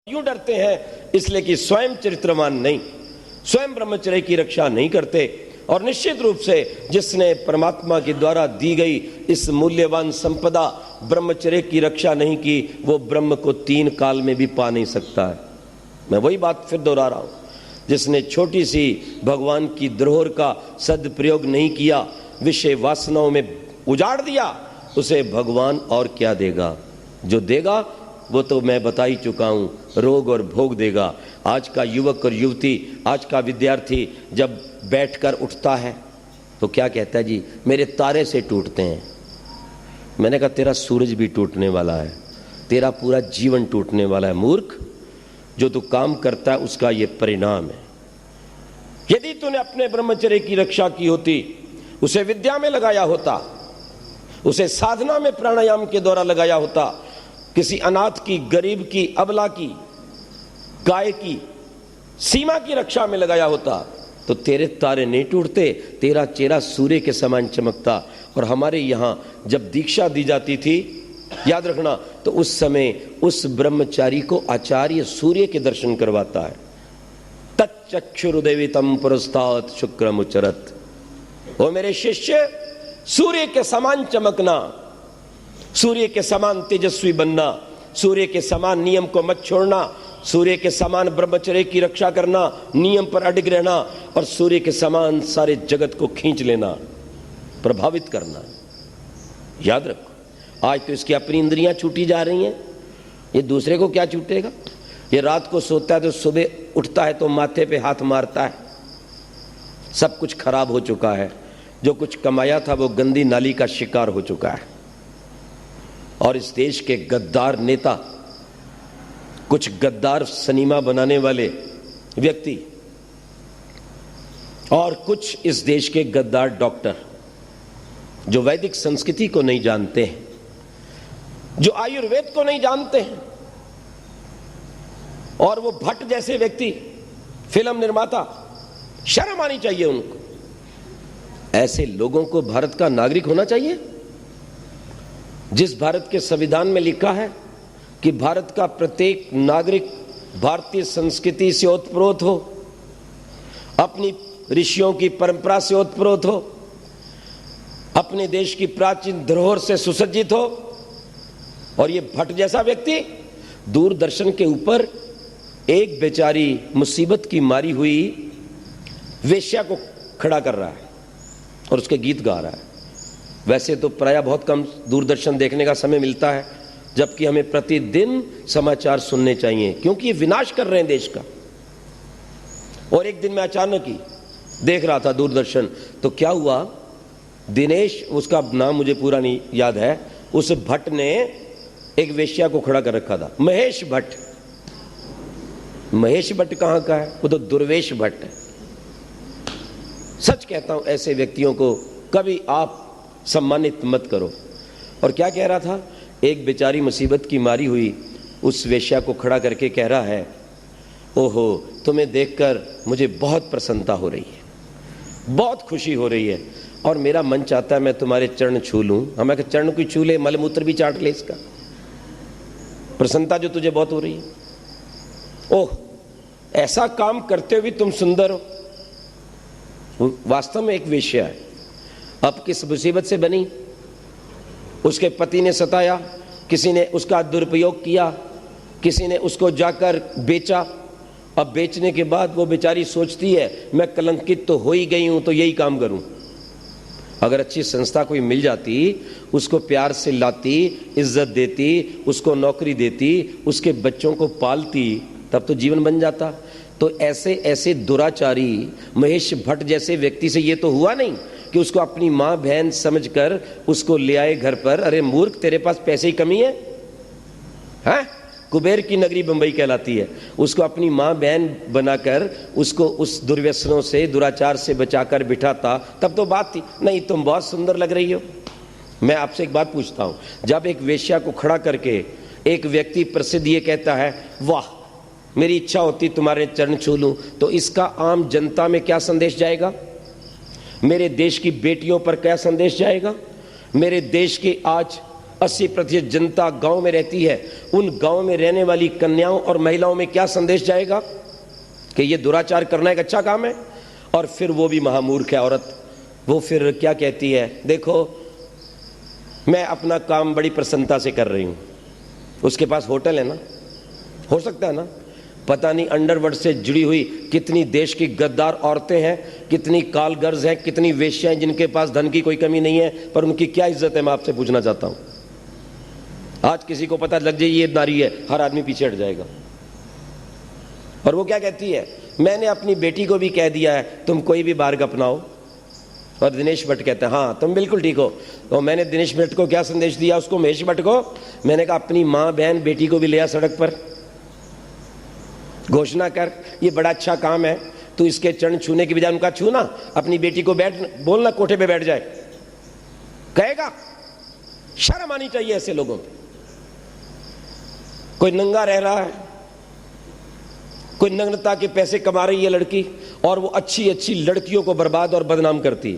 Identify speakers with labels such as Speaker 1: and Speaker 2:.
Speaker 1: यूं डरते हैं इसलिए कि स्वयं चरित्रवान नहीं, स्वयं ब्रह्मचर्य की रक्षा नहीं करते। और निश्चित रूप से जिसने परमात्मा के द्वारा दी गई इस मूल्यवान संपदा ब्रह्मचर्य की रक्षा नहीं की, वो ब्रह्म को 3 काल में भी पा नहीं सकता है। मैं वही बात फिर दोहरा रहा हूं, जिसने छोटी सी भगवान की धरोहर का सदप्रयोग नहीं किया, विषय वासनाओं में उजाड़ दिया, उसे भगवान और क्या देगा? जो देगा वो तो मैं बता ही चुका हूं, रोग और भोग देगा। आज का युवक और युवती, आज का विद्यार्थी जब बैठकर उठता है तो क्या कहता है? जी मेरे तारे से टूटते हैं। मैंने कहा तेरा सूरज भी टूटने वाला है, तेरा पूरा जीवन टूटने वाला है मूर्ख। जो तू काम करता है उसका ये परिणाम है। यदि तूने अपने ब्रह्मचर्य की रक्षा की होती, उसे विद्या में लगाया होता, उसे साधना में प्राणायाम के द्वारा लगाया होता, किसी अनाथ की, गरीब की, अबला की, गाय की, सीमा की रक्षा में लगाया होता, तो तेरे तारे नहीं टूटते, तेरा चेहरा सूर्य के समान चमकता। और हमारे यहां जब दीक्षा दी जाती थी, याद रखना, तो उस समय उस ब्रह्मचारी को आचार्य सूर्य के दर्शन करवाता है। तच्चक्षुरुदेवितम पुरस्तात् शुक्रमुचरत। ओ मेरे शिष्य, सूर्य के समान चमकना, सूर्य के समान तेजस्वी बनना, सूर्य के समान नियम को मत छोड़ना, सूर्य के समान ब्रह्मचर्य की रक्षा करना, नियम पर अडिग रहना, और सूर्य के समान सारे जगत को खींच लेना, प्रभावित करना। याद रखो, आज तो इसकी अपनी इंद्रियां छूटी जा रही हैं, ये दूसरे को क्या छूटेगा? ये रात को सोता है तो सुबह उठता है तो माथे पे हाथ मारता है। सब कुछ खराब हो चुका है, जो कुछ कमाया था वो गंदी नाली का शिकार हो चुका है। और इस देश के गद्दार नेता, कुछ गद्दार सिनेमा बनाने वाले व्यक्ति, और कुछ इस देश के गद्दार डॉक्टर जो वैदिक संस्कृति को नहीं जानते हैं, जो आयुर्वेद को नहीं जानते हैं, और वो भट्ट जैसे व्यक्ति, फिल्म निर्माता, शर्म आनी चाहिए उनको। ऐसे लोगों को भारत का नागरिक होना चाहिए? जिस भारत के संविधान में लिखा है कि भारत का प्रत्येक नागरिक भारतीय संस्कृति से ओतप्रोत हो, अपनी ऋषियों की परंपरा से ओतप्रोत हो, अपने देश की प्राचीन धरोहर से सुसज्जित हो। और ये भट्ट जैसा व्यक्ति दूरदर्शन के ऊपर एक बेचारी मुसीबत की मारी हुई वेश्या को खड़ा कर रहा है और उसके गीत गा रहा है। वैसे तो प्रायः बहुत कम दूरदर्शन देखने का समय मिलता है, जबकि हमें प्रतिदिन समाचार सुनने चाहिए, क्योंकि ये विनाश कर रहे हैं देश का। और एक दिन मैं अचानक ही देख रहा था दूरदर्शन, तो क्या हुआ, दिनेश, उसका नाम मुझे पूरा नहीं याद है, उस भट्ट ने एक वेश्या को खड़ा कर रखा था, महेश भट्ट। महेश भट्ट कहां का है? वो तो दुर्वेश भट्ट है। सच कहता हूं, ऐसे व्यक्तियों को कभी आप सम्मानित मत करो। और क्या कह रहा था? एक बेचारी मुसीबत की मारी हुई उस वेश्या को खड़ा करके कह रहा है, ओहो, तुम्हें देखकर मुझे बहुत प्रसन्नता हो रही है, बहुत खुशी हो रही है, और मेरा मन चाहता है मैं तुम्हारे चरण छू लूं। हमें चरण को छू ले, मलमूत्र भी चाट ले, इसका प्रसन्नता जो तुझे बहुत हो रही है। ओह, ऐसा काम करते हुए तुम सुंदर हो। वास्तव में एक वेश्या है। अब किस मुसीबत से बनी? उसके पति ने सताया, किसी ने उसका दुरुपयोग किया, किसी ने उसको जाकर बेचा। अब बेचने के बाद वो बेचारी सोचती है मैं कलंकित तो हो ही गई हूं, तो यही काम करूं। अगर अच्छी संस्था कोई मिल जाती, उसको प्यार से लाती, इज्जत देती, उसको नौकरी देती, उसके बच्चों को पालती, तब तो जीवन बन जाता। तो ऐसे ऐसे दुराचारी महेश भट्ट जैसे व्यक्ति से ये तो हुआ नहीं कि उसको अपनी माँ बहन समझकर उसको ले आए घर पर। अरे मूर्ख, तेरे पास पैसे की कमी है? हैं? कुबेर की नगरी बंबई कहलाती है। उसको अपनी माँ बहन बनाकर उसको उस दुर्व्यसनों से, दुराचार से बचाकर बिठाता, तब तो बात थी। नहीं, तुम बहुत सुंदर लग रही हो। मैं आपसे एक बात पूछता हूं, जब एक वेश्या को खड़ा करके एक व्यक्ति प्रसिद्ध ये कहता है, वाह, मेरी इच्छा होती तुम्हारे चरण छू लूं, तो इसका आम जनता में क्या संदेश जाएगा? मेरे देश की बेटियों पर क्या संदेश जाएगा? मेरे देश के आज 80% जनता गांव में रहती है। उन गांव में रहने वाली कन्याओं और महिलाओं में क्या संदेश जाएगा कि ये दुराचार करना एक अच्छा काम है। और फिर वो भी महामूर्ख है औरत, वो फिर क्या कहती है, देखो मैं अपना काम बड़ी प्रसन्नता से कर रही हूँ, उसके पास होटल है ना, हो सकता है ना, पता नहीं अंडरवर्ल्ड से जुड़ी हुई कितनी देश की गद्दार औरतें हैं, कितनी कालगर्ज हैं, कितनी वेश्याएं जिनके पास धन की कोई कमी नहीं है, पर उनकी क्या इज्जत है, मैं आपसे पूछना चाहता हूं। आज किसी को पता लग जाए ये नारी है, हर आदमी पीछे हट जाएगा। और वो क्या कहती है, मैंने अपनी बेटी को भी कह दिया है तुम कोई भी मार्ग अपनाओ। और दिनेश भट्ट कहते हैं हाँ तुम बिल्कुल ठीक हो। तो मैंने दिनेश भट्ट को क्या संदेश दिया, उसको महेश भट्ट को, मैंने कहा अपनी माँ बहन बेटी को भी ले आ सड़क पर, घोषणा कर ये बड़ा अच्छा काम है, तू इसके चरण छूने की बजाय उनका छूना, अपनी बेटी को बैठ बोलना कोठे पे बैठ जाए, कहेगा। शर्म आनी चाहिए ऐसे लोगों पे। कोई नंगा रह रहा है, कोई नग्नता के पैसे कमा रही है लड़की, और वो अच्छी अच्छी लड़कियों को बर्बाद और बदनाम करती है।